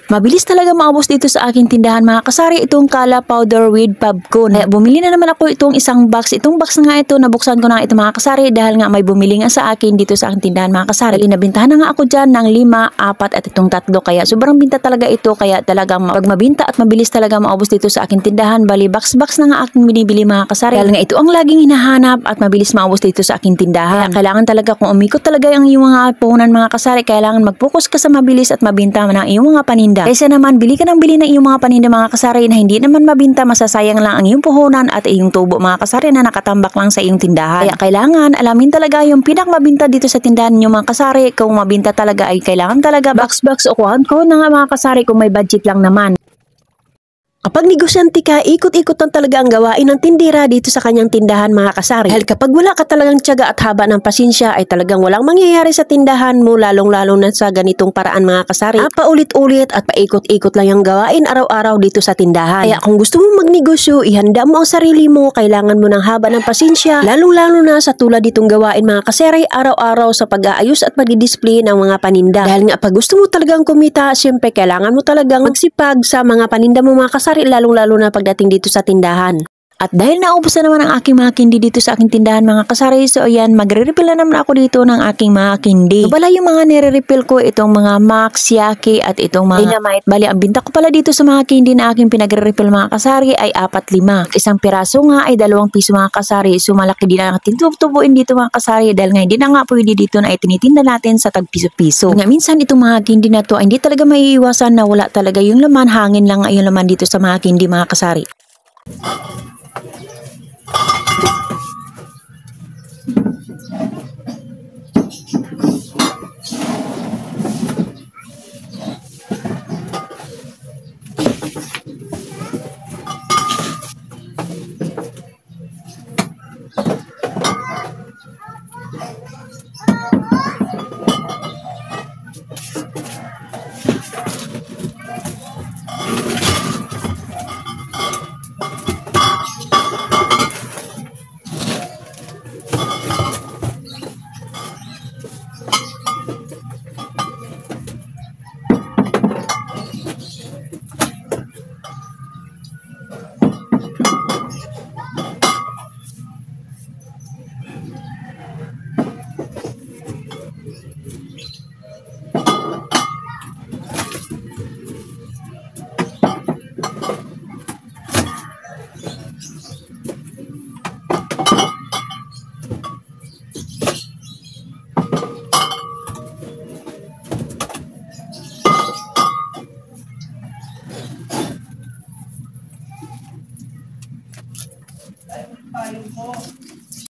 Mabilis talaga maubos dito sa aking tindahan mga kasari itong Kala powder with Pabcon. Kaya bumili na naman ako itong isang box. Itong box na nga ito, nabuksan ko na ito mga kasari dahil nga may bumili nga sa akin dito sa aking tindahan mga kasari. Inabintahan na nga ako dyan ng 5, 4 at itong 3. Kaya sobrang binta talaga ito. Kaya talagang pag mabinta at mabilis talaga maubos dito sa aking tindahan. Bali box na nga aking binibili mga kasari. Dahil nga ito ang laging hinahanap at mabilis maubos dito sa aking tindahan. Kaya kailangan talaga kung umikot talaga ang iyong mga puhunan mga kasari, kailangan mag-focus ka sa mabilis at mabinta ng iyong mga paninda. Kaysa naman bili ka ng bili ng iyong mga paninda mga kasari na hindi naman mabinta, masasayang lang ang iyong puhunan at iyong tubo mga kasari na nakatambak lang sa iyong tindahan. Kaya kailangan alamin talaga yung pinakamabinta dito sa tindahan niyo mga kasari. Kung mabinta talaga ay kailangan talaga box o kuhan ko na nga mga kasari kung may budget lang naman. Kapag negosyante ka, ikot-ikot lang talaga ang gawain ng tindera dito sa kanyang tindahan mga kasari. Dahil kapag wala ka talagang tiyaga at haba ng pasensya ay talagang walang mangyayari sa tindahan mo, lalong-lalo na sa ganitong paraan mga kasari. Paulit-ulit at paikot-ikot lang yung gawain araw-araw dito sa tindahan. Kaya kung gusto mo magnegosyo, ihanda mo ang sarili mo, kailangan mo ng haba ng pasensya, lalong-lalo na sa tulad ditong gawain mga kasari araw-araw sa pag-aayos at pag-display ng mga paninda. Dahil nga pag gusto mo talagang kumita, syempre kailangan mo talagang magsipag sa mga paninda mo mga kasari, lalong-lalo na pagdating dito sa tindahan. At dahil naubos na naman ang aking mga kindi dito sa aking tindahan mga kasari, so ayan, magre-refill na naman ako dito ng aking mga kindi. So pala yung mga nire-refill ko, itong mga Max, Yaki at itong mga Dynamite. Bali, ang binta ko pala dito sa mga kindi na aking pinagre-refill mga kasari ay 4-5. Isang piraso nga ay 2 piso mga kasari. So malaki din ang tinutubuin dito mga kasari dahil nga hindi na nga pwede dito na itinitinda natin sa tag piso-piso. Nga minsan itong mga kindi na to ay hindi talaga maiiwasan na wala talaga yung laman, hangin lang ay yung laman dito sa mga kindi mga kasari. Payung po.